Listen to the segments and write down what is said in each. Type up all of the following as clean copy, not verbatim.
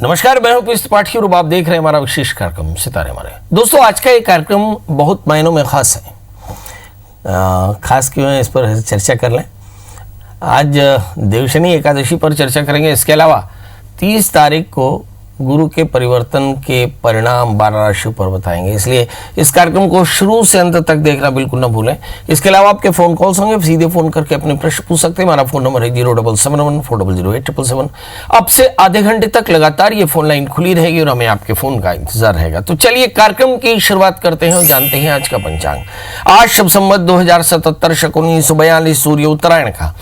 नमस्कार, मैं हूं पीयूष त्रिपाठी और आप देख रहे हैं हमारा विशेष कार्यक्रम सितारे हमारे। दोस्तों, आज का ये कार्यक्रम बहुत मायनों में खास है। खास क्यों है, इस पर चर्चा कर लें। आज देवशनी एकादशी पर चर्चा करेंगे। इसके अलावा 30 तारीख को गुरु के परिवर्तन के परिणाम 12 राशियों पर बताएंगे, इसलिए इस कार्यक्रम को शुरू से अंत तक देखना बिल्कुल न भूलें। इसके अलावा आपके फ़ोन कॉल्स होंगे, सीधे फ़ोन करके अपने प्रश्न पूछ सकते हैं। हमारा फ़ोन नंबर है 07714008777। अब से आधे घंटे तक लगातार ये फ़ोन लाइन खुली रहेगी और हमें आपके फ़ोन का इंतजार रहेगा। तो चलिए कार्यक्रम की शुरुआत करते हैं और जानते हैं आज का पंचांग। आज शब संवत 2077 शक 1942 सूर्य उत्तरायण का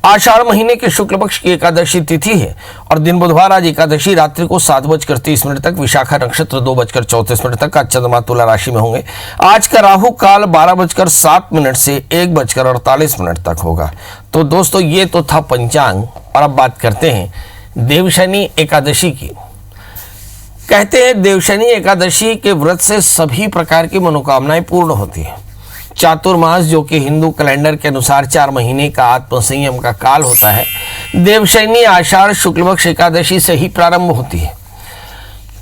आषाढ़ महीने के शुक्ल पक्ष की एकादशी तिथि है और दिन बुधवार। आज एकादशी रात्रि को 7:30 तक, विशाखा नक्षत्र 2:34 तक। आज चंद्रमा तुला राशि में होंगे। आज का राहु काल 12:07 से 1:48 तक होगा। तो दोस्तों, ये तो था पंचांग और अब बात करते हैं देवशनी एकादशी की। कहते हैं देवशनी एकादशी के व्रत से सभी प्रकार की मनोकामनाएं पूर्ण होती हैं। चातुर्मास, जो कि हिंदू कैलेंडर के अनुसार 4 महीने का आत्मसंयम का काल होता है, देवशनी आषाढ़ शुक्ल पक्ष एकादशी से ही प्रारंभ होती है।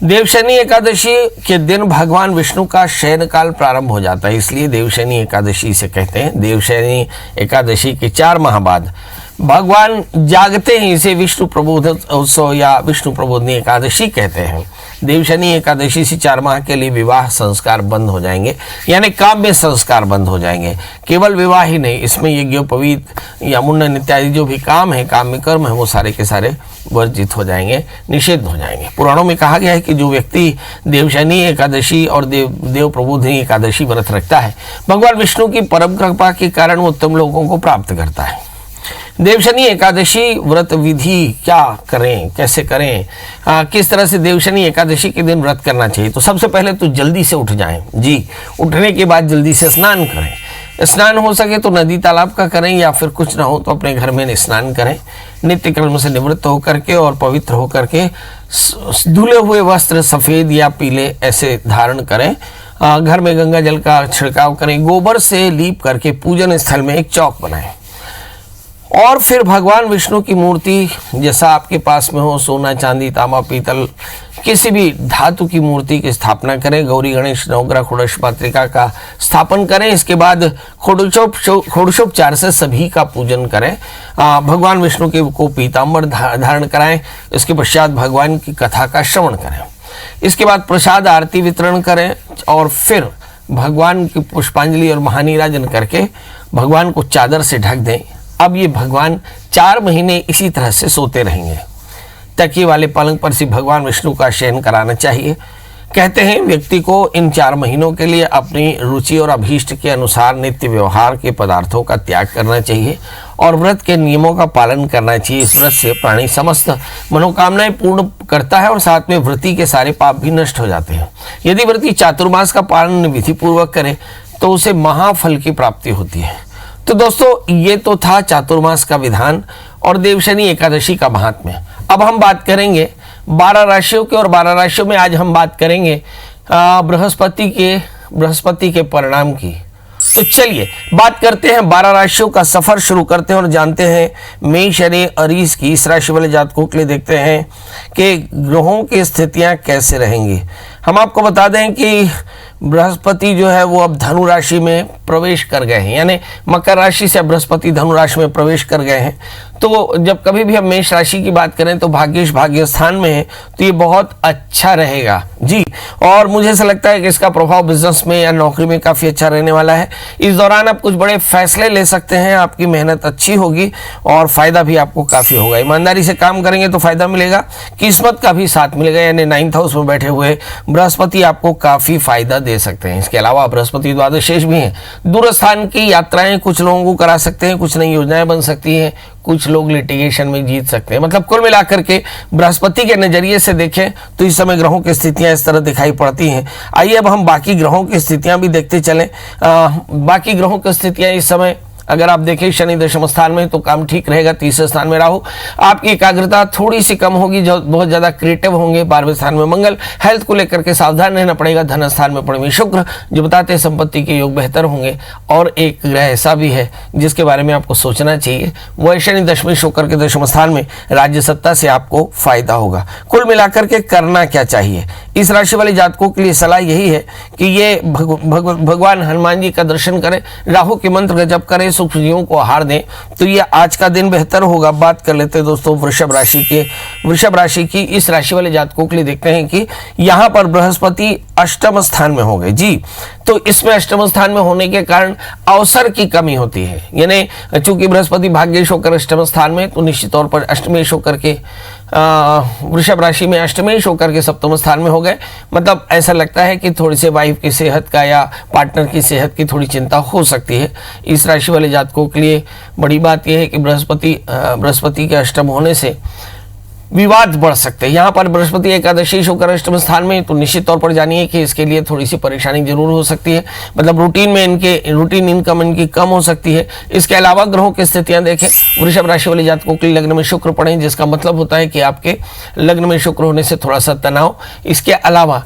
देवशनी एकादशी के दिन भगवान विष्णु का शयन काल प्रारंभ हो जाता है, इसलिए देवशनी एकादशी से कहते हैं। देवशनी एकादशी के 4 माह बाद भगवान जागते हैं, इसे विष्णु प्रबोध उत्सव या विष्णु प्रबोधनी एकादशी कहते हैं। देवशनी एकादशी से 4 माह के लिए विवाह संस्कार बंद हो जाएंगे, यानी काम्य संस्कार बंद हो जाएंगे। केवल विवाह ही नहीं, इसमें यज्ञोपवीत या मुंडन इत्यादि जो भी काम है, काम्य कर्म है, वो सारे के सारे वर्जित हो जाएंगे, निषेध हो जाएंगे। पुराणों में कहा गया है कि जो व्यक्ति देवशनी एकादशी और देव प्रबोधनी एकादशी व्रत रखता है, भगवान विष्णु की परम कृपा के कारण वो उत्तम लोगों को प्राप्त करता है। देवशनी एकादशी व्रत विधि क्या करें, कैसे करें, किस तरह से देवशनी एकादशी के दिन व्रत करना चाहिए। तो सबसे पहले तो जल्दी से उठ जाएं। जी, उठने के बाद जल्दी से स्नान करें। स्नान हो सके तो नदी तालाब का करें, या फिर कुछ ना हो तो अपने घर में स्नान करें। नित्य कर्म से निवृत्त होकर के और पवित्र होकर के धुले हुए वस्त्र सफ़ेद या पीले ऐसे धारण करें। घर में गंगा जल का छिड़काव करें। गोबर से लीप करके पूजन स्थल में एक चौक बनाएं और फिर भगवान विष्णु की मूर्ति, जैसा आपके पास में हो, सोना चांदी तांबा पीतल किसी भी धातु की मूर्ति की स्थापना करें। गौरी गणेश नवग्रह षोडश मातृका का स्थापन करें। इसके बाद षोडशोपचार से सभी का पूजन करें। भगवान विष्णु के को पीताम्बर धारण कराएं। इसके पश्चात भगवान की कथा का श्रवण करें। इसके बाद प्रसाद आरती वितरण करें और फिर भगवान की पुष्पांजलि और महानीराजन करके भगवान को चादर से ढक दें। अब ये भगवान 4 महीने इसी तरह से सोते रहेंगे। तकिए वाले पलंग पर से भगवान विष्णु का शयन कराना चाहिए। कहते हैं व्यक्ति को इन 4 महीनों के लिए अपनी रुचि और अभीष्ट के अनुसार नित्य व्यवहार के पदार्थों का त्याग करना चाहिए और व्रत के नियमों का पालन करना चाहिए। इस व्रत से प्राणी समस्त मनोकामनाएं पूर्ण करता है और साथ में व्रती के सारे पाप भी नष्ट हो जाते हैं। यदि व्रती चातुर्मास का पालन विधिपूर्वक करे तो उसे महाफल की प्राप्ति होती है। तो दोस्तों, ये तो था चातुर्मास का विधान और देवशनी एकादशी का महात्म्य। अब हम बात करेंगे 12 राशियों के, और 12 राशियों में आज हम बात करेंगे बृहस्पति के परिणाम की। तो चलिए बात करते हैं 12 राशियों का सफर शुरू करते हैं और जानते हैं मेष यानी अरीस की इस राशि वाले जातकों के लिए देखते हैं कि ग्रहों की स्थितियां कैसे रहेंगी। हम आपको बता दें कि बृहस्पति जो है वो अब धनु राशि में प्रवेश कर गए हैं, यानी मकर राशि से बृहस्पति धनु राशि में प्रवेश कर गए हैं। तो जब कभी भी हम मेष राशि की बात करें तो भाग्येश भाग्य स्थान में है, तो ये बहुत अच्छा रहेगा जी। और मुझे ऐसा लगता है कि इसका प्रभाव बिजनेस में या नौकरी में काफ़ी अच्छा रहने वाला है। इस दौरान आप कुछ बड़े फैसले ले सकते हैं, आपकी मेहनत अच्छी होगी और फ़ायदा भी आपको काफ़ी होगा। ईमानदारी से काम करेंगे तो फ़ायदा मिलेगा, किस्मत का भी साथ मिलेगा, यानी 9th हाउस में बैठे हुए बृहस्पति आपको काफ़ी फायदा दे सकते हैं। इसके अलावा बृहस्पति द्वादश शेष भी हैं। दूर स्थान की यात्राएं कुछ लोगों को करा सकते हैं, कुछ नई योजनाएं बन सकती हैं, कुछ लोग लिटिगेशन में जीत सकते हैं। मतलब कुल मिलाकर के बृहस्पति के नजरिए से देखें तो इस समय ग्रहों की स्थितियां इस तरह दिखाई पड़ती हैं। आइए अब हम बाकी ग्रहों की स्थितियां भी देखते चलें। बाकी ग्रहों की स्थितियां इस समय अगर आप देखें शनि दशम स्थान में तो काम ठीक रहेगा। तीसरे स्थान में राहु, आपकी एकाग्रता थोड़ी सी कम होगी, जो बहुत ज्यादा क्रिएटिव होंगे। 12वें स्थान में मंगल, हेल्थ को लेकर के सावधान रहना पड़ेगा। धन स्थान में पड़े शुक्र, जो बताते हैं संपत्ति के योग बेहतर होंगे। और एक ग्रह ऐसा भी है जिसके बारे में आपको सोचना चाहिए, वह शनि दशमी शुक्र के दशम स्थान में, राज्य सत्ता से आपको फायदा होगा। कुल मिलाकर के करना क्या चाहिए, इस राशि वाले जातकों के लिए सलाह यही है कि ये भगवान हनुमान जी का दर्शन करें, राहु के मंत्र का जप करें, सूक्ष्म जीवों को आहार दें, तो ये आज का दिन बेहतर होगा। बात कर लेते हैं दोस्तों वृषभ राशि के। वृषभ राशि की इस राशि वाले जातकों के लिए देखते हैं कि यहाँ पर बृहस्पति अष्टम स्थान में हो गए जी, तो इसमें अष्टम स्थान में होने के कारण अवसर की कमी होती है। यानी चूंकि बृहस्पति भाग्येश होकर अष्टम स्थान में, तो निश्चित तौर पर अष्टमेश होकर के वृषभ राशि में अष्टमेश होकर के सप्तम स्थान में हो गए। मतलब ऐसा लगता है कि थोड़ी सी वाइफ की सेहत का या पार्टनर की सेहत की थोड़ी चिंता हो सकती है। इस राशि वाले जातकों के लिए बड़ी बात यह है कि बृहस्पति के अष्टम होने से विवाद बढ़ सकते हैं। यहाँ पर बृहस्पति एकादशी होकर अष्टम स्थान में, तो निश्चित तौर पर जानिए कि इसके लिए थोड़ी सी परेशानी जरूर हो सकती है। मतलब रूटीन इनकम इनकी कम हो सकती है। इसके अलावा ग्रहों की स्थितियां देखें, वृषभ राशि वाले जातकों के लग्न में शुक्र पड़े, जिसका मतलब होता है कि आपके लग्न में शुक्र होने से थोड़ा सा तनाव। इसके अलावा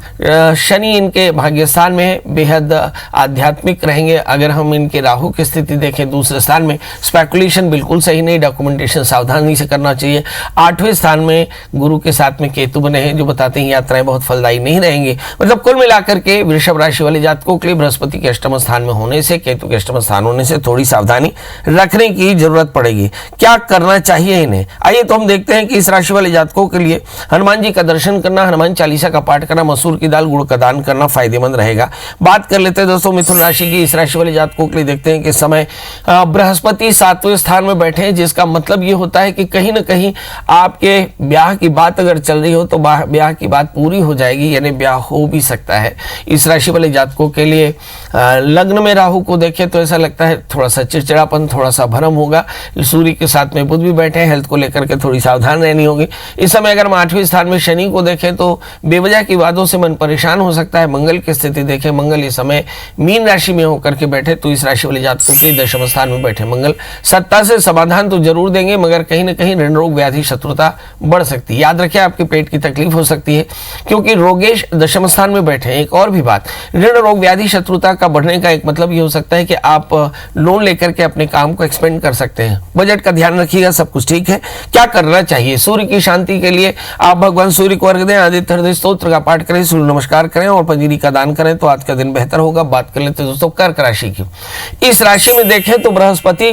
शनि इनके भाग्य स्थान में बेहद आध्यात्मिक रहेंगे। अगर हम इनके राहु की स्थिति देखें दूसरे स्थान में, स्पेकुलेशन बिल्कुल सही नहीं, डॉक्यूमेंटेशन सावधानी से करना चाहिए। 8वें स्थान में गुरु के साथ में केतु बने हैं, जो बताते हैं यात्राएं बहुत फलदायी नहीं रहेंगी। मतलब कुल मिलाकर के वृषभ राशि वाले जातकों के लिए बृहस्पति के अष्टम स्थान में होने से, केतु के अष्टम स्थान होने से थोड़ी सावधानी रखने की जरूरत पड़ेगी। क्या करना चाहिए इन्हें, आइए तो हम देखते हैं कि इस राशि वाले जातकों के लिए हनुमान जी का दर्शन करना, हनुमान चालीसा का पाठ करना, मसूर की दाल गुड़ का दान करना फायदेमंद रहेगा। बात कर लेते हैं दोस्तों मिथुन राशि की। इस राशि वाले जातकों के लिए देखते हैं कि समय बृहस्पति 7वें स्थान में बैठे हैं, जिसका मतलब ये होता है कि कहीं ना कहीं आपके ब्याह की बात अगर चल रही हो तो ब्याह की बात पूरी हो जाएगी, यानी ब्याह हो भी सकता है। इस राशि वाले जातकों के लिए लग्न में राहु को देखें तो ऐसा लगता है थोड़ा सा चिड़चिड़ापन, थोड़ा सा भ्रम होगा। सूर्य के साथ में बुध भी बैठे हैं, हेल्थ को लेकर के थोड़ी सावधान रहनी होगी। इस समय अगर हम 8वें स्थान में शनि को देखें तो बेवजह की बातों से मन परेशान हो सकता है। मंगल की स्थिति देखें, मंगल इस समय मीन राशि में होकर के बैठे, तो इस राशि वाले जातकों के लिए दशम स्थान में बैठे मंगल सत्ता से समाधान तो जरूर देंगे, मगर कहीं ना कहीं ऋण रोग व्याधि शत्रुता बढ़ सकती है। याद रखें आपके पेट की तकलीफ हो सकती है, क्योंकि रोगेश दशम स्थान में बैठे हैं। एक और भी बात, ऋण रोग व्याधि शत्रुता का बढ़ने का एक मतलब ये हो सकता है कि आप लोन लेकर के अपने काम को एक्सपेंड कर सकते हैं। बजट का ध्यान रखिएगा, सब कुछ ठीक है। क्या करना चाहिए, सूर्य की शांति के लिए आप भगवान सूर्य को अर्घ दें, आदित्य हृदय स्तोत्र का पाठ करें, सूर्य नमस्कार करें और पंजीरी का दान करें, तो आज का दिन बेहतर होगा। बात कर लेते हैं दोस्तों कर्क राशि की। इस राशि में देखें तो बृहस्पति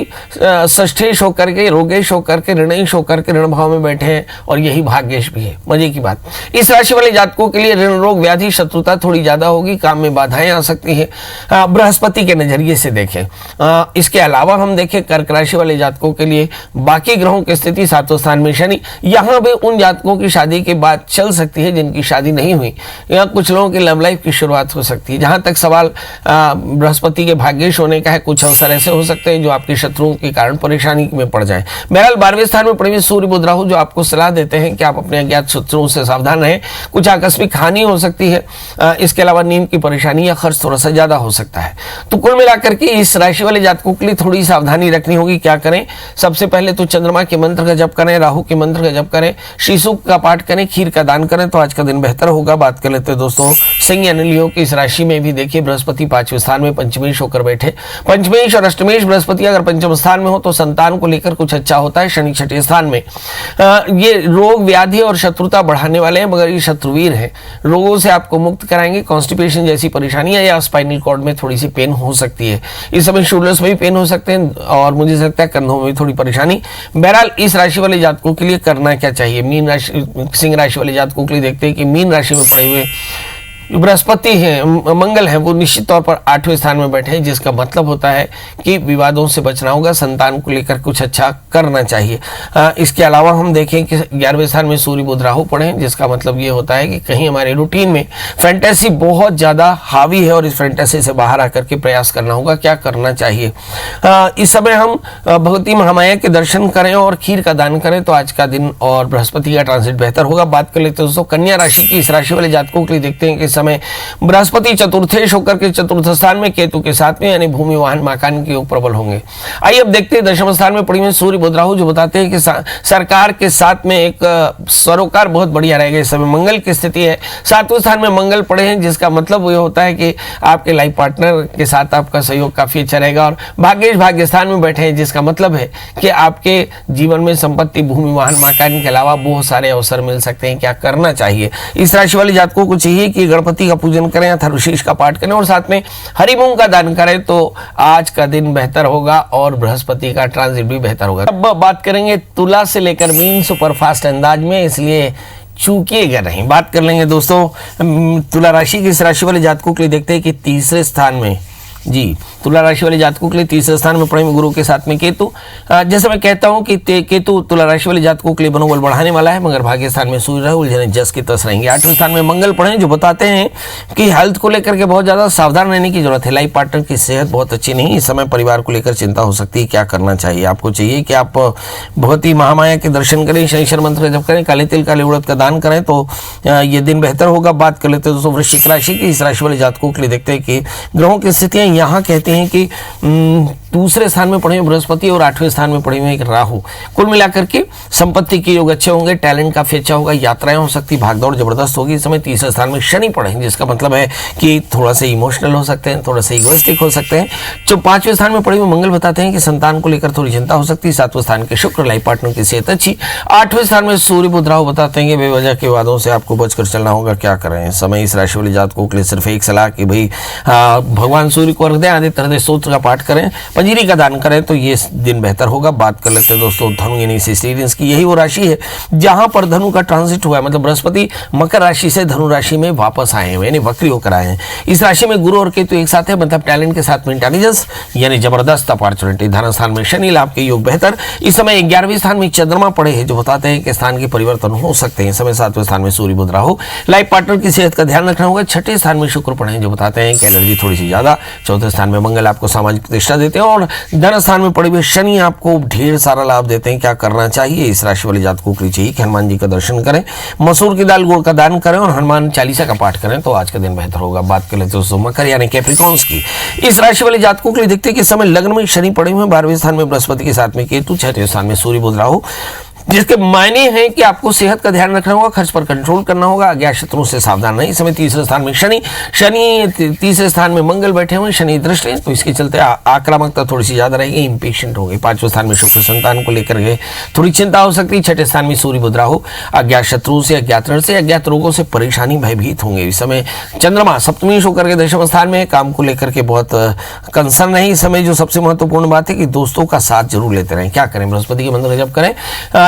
षष्ठेश होकर के, रोगेश होकर के, ऋणेश होकर के ऋण भाव में बैठे हैं, और यही भाग्येश भी है। मजे की बात, इस राशि वाले जातकों के लिए ऋण रोग व्याधि शत्रुता थोड़ी ज्यादा होगी, काम में बाधाएं आ सकती हैं बृहस्पति के नजरिए से देखें। इसके अलावा हम देखें कर्क राशि वाले जातकों के लिए बाकी ग्रहों की स्थिति 7वें स्थान में शनि, यहाँ भी उन जातकों की शादी के बाद चल सकती है जिनकी शादी नहीं हुई, या कुछ लोगों की लव लाइफ की शुरुआत हो सकती है। जहां तक सवाल बृहस्पति के भाग्येश होने का है, कुछ अवसर ऐसे हो सकते हैं जो आपके शत्रुओं के कारण परेशानी में पड़ जाए। बहरहाल 12वें स्थान में पड़े सूर्य बुध राहु जो आपको सलाह देते हैं कि आप अपने अज्ञात शत्रुओं से सावधान रहें, कुछ आकस्मिक हानि हो सकती है। इसके अलावा नींद की परेशानी या खर्च थोड़ा सा ज्यादा हो सकता है। तो कुल मिलाकर के इस राशि वाले जातकों के लिए थोड़ी सावधानी रखनी होगी। क्या करें, सबसे पहले तो चंद्रमा के मंत्र का जप करें, राहु के मंत्र का जप करें, शीशुक का पाठ करें, खीर का दान करें, तो आज का दिन बेहतर होगा। बात कर लेते हैं दोस्तों सिंह यानी लियो की। इस राशि में भी देखिए बृहस्पति 5वें स्थान में पंचमेश होकर बैठे। पंचमेश और अष्टमेश बृहस्पति अगर पंचम स्थान में हो तो संतान को लेकर कुछ अच्छा होता है। शनि 6ठे स्थान में, ये रोग व्याधि और शत्रुता बढ़ाने वाले हैं, मगर ये शत्रुवीर हैं। रोगों से आपको मुक्त कराएंगे। कॉन्स्टिपेशन जैसी परेशानियां या स्पाइनल कॉर्ड में थोड़ी सी पेन हो सकती है। इस समय शोल्डर्स में भी पेन हो सकते हैं, और मुझे लगता है कंधों में भी थोड़ी परेशानी। बहरहाल इस राशि वाले जातकों के लिए करना क्या चाहिए, मीन राशि सिंह राशि वाले जातकों के लिए देखते हैं कि मीन राशि में पड़े हुए बृहस्पति है, मंगल है, वो निश्चित तौर पर 8वें स्थान में बैठे हैं, जिसका मतलब होता है कि विवादों से बचना होगा, संतान को लेकर कुछ अच्छा करना चाहिए। इसके अलावा हम देखें कि 11वें स्थान में सूर्य बुध राहु पड़े हैं, जिसका मतलब ये होता है कि कहीं हमारे रूटीन में फैंटेसी बहुत ज़्यादा हावी है और इस फैंटेसी से बाहर आकर के प्रयास करना होगा। क्या करना चाहिए, इस समय हम भगवती महामाया के दर्शन करें और खीर का दान करें, तो आज का दिन और बृहस्पति का ट्रांसिट बेहतर होगा। बात कर लेते हैं दोस्तों कन्या राशि की। इस राशि वाले जातकों के लिए देखते हैं कि समय बृहस्पति चतुर्थेश होकर के चतुर्थ स्थान में केतु के साथ में यानी भूमि वाहन मकान के योग प्रबल होंगे। आइए अब देखते हैं दशम स्थान में पड़ी हुई सूर्य बुध राहु, जो बताते हैं कि सरकार के साथ में एक सरोकार बहुत बढ़िया रहेगा। इस समय मंगल की स्थिति है, 7वें स्थान में मंगल पड़े हैं, जिसका मतलब ये होता है कि आपके लाइफ पार्टनर के साथ आपका सहयोग काफी अच्छा रहेगा। और भाग्येश भाग्य स्थान में बैठे हैं, जिसका मतलब है कि आपके जीवन में संपत्ति, भूमि, वाहन, मकान के अलावा बहुत सारे अवसर मिल सकते हैं। क्या करना चाहिए? इस राशि वाले जातकों को चाहिए कि गणपति का पूजन करें, अथर्वशीष का पाठ करें और साथ में हरि मूंग का दान करें, तो आज का दिन बेहतर होगा और बृहस्पति का ट्रांजिट भी बेहतर होगा। अब बात करेंगे तुला से लेकर मीन सुपरफास्ट अंदाज में, इसलिए चूकिएगा नहीं। बात कर लेंगे दोस्तों तुला राशि की। इस राशि वाले जातकों के लिए देखते हैं कि तीसरे स्थान में जी तुला राशि वाले जातकों के लिए तीसरे स्थान में पड़े गुरु के साथ में केतु। जैसे मैं कहता हूं कि केतु तुला राशि वाले जातकों के लिए मनोबल बढ़ाने वाला है, मगर भाग्य स्थान में सूर्य उलझने जस की तस रहेंगे। 8वें स्थान में मंगल पड़े, जो बताते हैं कि हेल्थ को लेकर के बहुत ज्यादा सावधान रहने की जरूरत है। लाइफ पार्टनर की सेहत बहुत अच्छी नहीं, इस समय परिवार को लेकर चिंता हो सकती है। क्या करना चाहिए? आपको चाहिए कि आप बहुत ही महामाया के दर्शन करें, शनिश्चर मंत्र जप करें, काले तिल काले उड़द का दान करें, तो ये दिन बेहतर होगा। बात कर लेते हैं दोस्तों वृश्चिक राशि की। इस राशि वाले जातकों के लिए देखते हैं कि ग्रहों की स्थितियां यहाँ कहते हैं कि दूसरे स्थान में पड़े हुए बृहस्पति और 8वें स्थान में पड़े हुए एक राहु। कुल मिलाकर के संपत्ति के योग अच्छे होंगे, टैलेंट काफी अच्छा होगा, यात्राएं हो सकती, भागदौड़ जबरदस्त होगी। इस समय तीसरे स्थान में शनि पड़े हैं, जिसका मतलब है कि थोड़ा सा इमोशनल हो सकते हैं, थोड़ा सा इगोइस्टिक हो सकते हैं। जो 5वें स्थान में पड़े हुए मंगल बताते हैं कि संतान को लेकर थोड़ी चिंता हो सकती है। 7वें स्थान के शुक्र, लाइफ पार्टनर की सेहत अच्छी। 8वें स्थान में सूर्य बुध राहु बताते हैं कि बेवजह के वादों से आपको बचकर चलना होगा। क्या करें? इस समय इस राशि वाले जातकों के लिए सिर्फ एक सलाह कि भाई भगवान सूर्य को अर्घ दें, आदित्य हृदय स्तोत्र का पाठ करें, पंजीरी का दान करें, तो ये दिन बेहतर होगा। बात कर लेते हैं दोस्तों धनु यानी सिस्टीरियंस की। यही वो राशि है जहां पर धनु का ट्रांजिट हुआ है, मतलब बृहस्पति मकर राशि से धनु राशि में वापस आए हैं, यानी वक्री होकर आए हैं। इस राशि में गुरु और केतु एक साथ है, मतलब टैलेंट के साथ में इंटेलिजेंस यानी जबरदस्त अपॉर्चुनिटी। धन स्थान में शनि, लाभ के योग बेहतर। इस समय 11वें स्थान में चंद्रमा पड़े हैं, जो बताते हैं कि स्थान के परिवर्तन हो सकते हैं। इस समय 7वें स्थान में सूर्य बुध राहु, लाइफ पार्टनर की सेहत का ध्यान रखना होगा। 6ठे स्थान में शुक्र पड़े हैं, जो बताते हैं कि एलर्जी थोड़ी सी ज्यादा। 4थे स्थान में मंगल आपको सामाजिक प्रतिष्ठा देते हैं और धन स्थान में पड़े हुए शनि आपको ढेर सारा लाभ देते हैं। क्या करना चाहिए? इस राशि वाले जातकों के लिए चाहिए कि हनुमान जी का दर्शन करें, मसूर की दाल गुड़ का दान करें और हनुमान चालीसा का पाठ करें, तो आज का दिन बेहतर होगा। बात कर लेते हैं दोस्तों मकर यानी कैप्रिकॉर्न्स की। इस राशि वाले जातकों के लिए देखते हैं कि समय लग्न में शनि पड़े हुए, 12वें स्थान में बृहस्पति के साथ में केतु, 6ठे स्थान में सूर्य बुध राहु, जिसके मायने हैं कि आपको सेहत का ध्यान रखना होगा, खर्च पर कंट्रोल करना होगा, अज्ञात शत्रुओं से सावधान रहें। इस समय तीसरे स्थान में शनि, तीसरे स्थान में मंगल बैठे हुए, शनि दृष्टि, तो इसके चलते आक्रामकता थोड़ी सी ज्यादा रहेगी, इंपेशेंट होंगे। 5वें स्थान में शुक्र, संतान को लेकर के थोड़ी चिंता हो सकती है। 6ठे स्थान में सूर्य बुध राहु, अज्ञात शत्रुओं से, अज्ञात ऋण से, अज्ञात रोगों से परेशानी, भयभीत होंगे। इस समय चंद्रमा सप्तमी होकर के दशम स्थान में, काम को लेकर के बहुत कंसर्न है। इस समय जो सबसे महत्वपूर्ण बात है कि दोस्तों का साथ जरूर लेते रहें। क्या करें? बृहस्पति के मंत्र जप करें,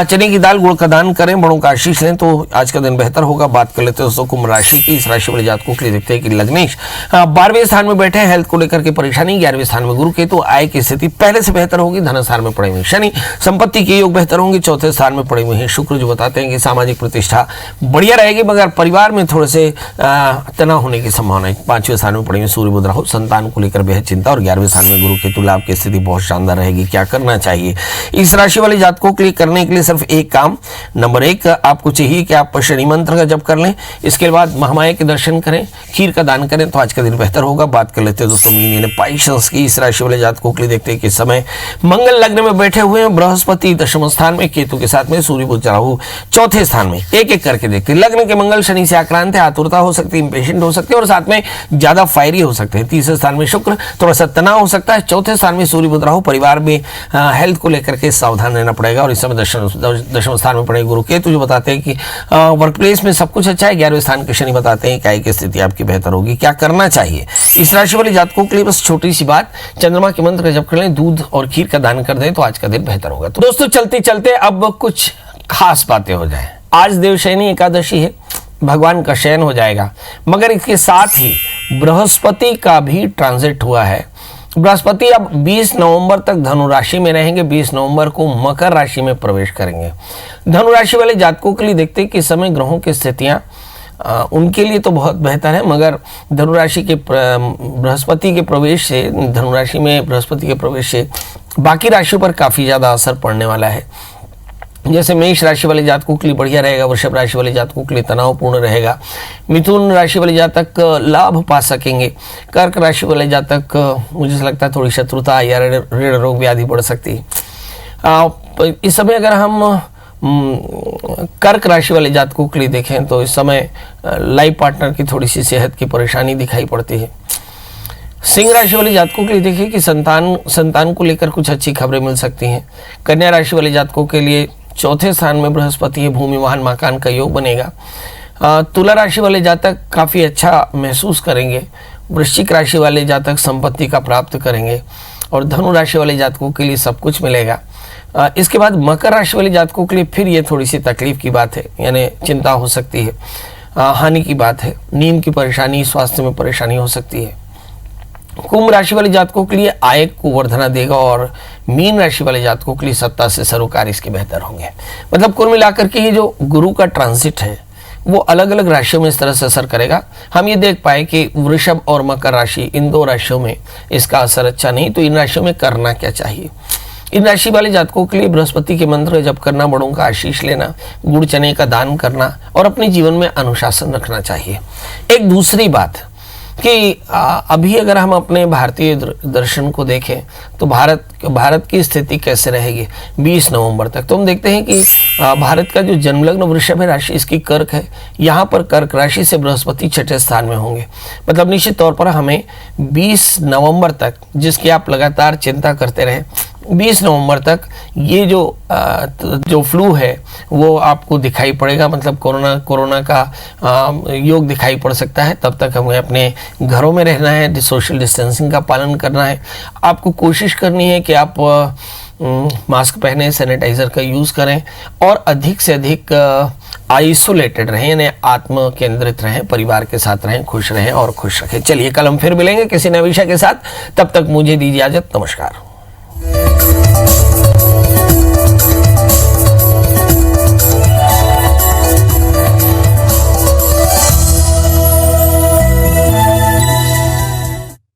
चने की दाल गुड़ का दान करें, बड़ों का आशीष लें, तो आज का दिन बेहतर होगा। बात कर लेते हैं दोस्तों कुंभ राशि की। इस राशि वाले जातकों के लिए देखते हैं कि लग्नेश 12वें स्थान में बैठे हैं, हेल्थ को लेकर के परेशानी। 11वें स्थान में गुरु केतु, आय की स्थिति पहले से बेहतर होगी। धन स्थान में पड़े हुए शनि, संपत्ति के योग बेहतर होंगे। 4थे स्थान में पड़े हुए हैं शुक्र, जो बताते हैं कि सामाजिक प्रतिष्ठा बढ़िया रहेगी, मगर परिवार में थोड़े से तनाव होने की संभावना है। 5वें स्थान में पड़े हुए सूर्य बुध राहु, संतान को लेकर बेहद चिंता। और 11वें स्थान में गुरु केतु, लाभ की स्थिति बहुत शानदार रहेगी। क्या करना चाहिए? इस राशि वाले जातकों के लिए करने के लिए सिर्फ एक काम, नंबर 1 आपको चाहिए कि आप शनि मंत्र का जप कर लें, इसके बाद महामाया के दर्शन करें, खीर का दान करें, तो आज का दिन बेहतर होगा। बात कर लेते हैं दोस्तों मीन यानी पाइशंस की। इस राशि वाले जातकों के लिए देखते हैं कि समय मंगल लग्न में बैठे हुए हैं, बृहस्पति दशम स्थान में, केतु के साथ में, सूर्य बुध राहु 4थे स्थान में। एक एक करके देखते हैं। लग्न के मंगल शनि से आक्रांत है, आतुरता हो सकती है, इंपेशेंट हो सकते हैं और साथ में ज्यादा फायरी हो सकते हैं। तीसरे स्थान में शुक्र, थोड़ा सा तनाव हो सकता है। 4थे स्थान में सूर्य बुध राहु, परिवार में हेल्थ को लेकर के सावधान रहना पड़ेगा। और इस समय दशम स्थान में पड़े गुरु केतु, जो बताते हैं कि वर्क प्लेस में सब कुछ अच्छा है। 11वें स्थान के शनि बताते हैं कि आय की स्थिति आपकी बेहतर होगी। क्या करना चाहिए? इस राशि वाले जातकों के लिए बस छोटी सी बात, चंद्रमा के मंत्र का जप कर लें, दूध और खीर का दान कर दें, तो आज का दिन बेहतर होगा। तो दोस्तों चलते चलते अब कुछ खास बातें हो जाए। आज देवशयनी एकादशी है, भगवान का शयन हो जाएगा, मगर इसके साथ ही बृहस्पति का भी ट्रांजिट हुआ है। बृहस्पति अब 20 नवंबर तक धनु राशि में रहेंगे, 20 नवंबर को मकर राशि में प्रवेश करेंगे। धनु राशि वाले जातकों के लिए देखते हैं कि समय ग्रहों की स्थितियां उनके लिए तो बहुत बेहतर है, मगर धनु राशि के बृहस्पति के प्रवेश से, धनु राशि में बृहस्पति के प्रवेश से बाकी राशियों पर काफ़ी ज़्यादा असर पड़ने वाला है। जैसे मेष राशि वाले जातकों के लिए बढ़िया रहेगा, वृषभ राशि वाले जातकों के लिए तनावपूर्ण रहेगा, मिथुन राशि वाले जातक लाभ पा सकेंगे, कर्क राशि वाले जातक मुझे लगता है थोड़ी शत्रुता या ऋण रोग व्याधि बढ़ सकती है। इस समय अगर हम कर्क राशि वाले जातकों के लिए देखें तो इस समय लाइफ पार्टनर की थोड़ी सी सेहत की परेशानी दिखाई पड़ती है। सिंह राशि वाले जातकों के लिए देखिए कि संतान को लेकर कुछ अच्छी खबरें मिल सकती हैं। कन्या राशि वाले जातकों के लिए चौथे स्थान में बृहस्पति है, भूमि वाहन मकान का योग बनेगा। तुला राशि वाले जातक काफ़ी अच्छा महसूस करेंगे। वृश्चिक राशि वाले जातक संपत्ति का प्राप्त करेंगे और धनु राशि वाले जातकों के लिए सब कुछ मिलेगा। इसके बाद मकर राशि वाले जातकों के लिए फिर ये थोड़ी सी तकलीफ की बात है, यानी चिंता हो सकती है, हानि की बात है, नींद की परेशानी, स्वास्थ्य में परेशानी हो सकती है। कुंभ राशि वाले जातकों के लिए आय को वर्धना देगा और मीन राशि वाले जातकों के लिए सत्ता से सरोकार इसके बेहतर होंगे। मतलब कुल मिलाकर के ये जो गुरु का ट्रांजिट है वो अलग अलग राशियों में इस तरह से असर करेगा। हम ये देख पाए कि वृषभ और मकर राशि, इन दो राशियों में इसका असर अच्छा नहीं, तो इन राशियों में करना क्या चाहिए। इन राशि वाले जातकों के लिए बृहस्पति के मंत्र जप करना, बड़ों का आशीष लेना, गुड़ चने का दान करना और अपने जीवन में अनुशासन रखना चाहिए। एक दूसरी बात कि अभी अगर हम अपने भारतीय दर्शन को देखें तो भारत की स्थिति कैसे रहेगी 20 नवंबर तक, तो हम देखते हैं कि भारत का जो जन्मलग्न वृषभ राशि इसकी कर्क है, यहाँ पर कर्क राशि से बृहस्पति छठे स्थान में होंगे। मतलब निश्चित तौर पर हमें 20 नवंबर तक, जिसकी आप लगातार चिंता करते रहे, 20 नवंबर तक ये जो फ्लू है वो आपको दिखाई पड़ेगा। मतलब कोरोना का योग दिखाई पड़ सकता है। तब तक हमें अपने घरों में रहना है, सोशल डिस्टेंसिंग का पालन करना है। आपको कोशिश करनी है कि आप मास्क पहने, सैनिटाइज़र का यूज़ करें और अधिक से अधिक आइसोलेटेड रहें, यानी आत्म केंद्रित रहें, परिवार के साथ रहें, खुश रहें और खुश रखें। चलिए कल हम फिर मिलेंगे किसी नए विषय के साथ। तब तक मुझे दीजिए इजाज़त। नमस्कार।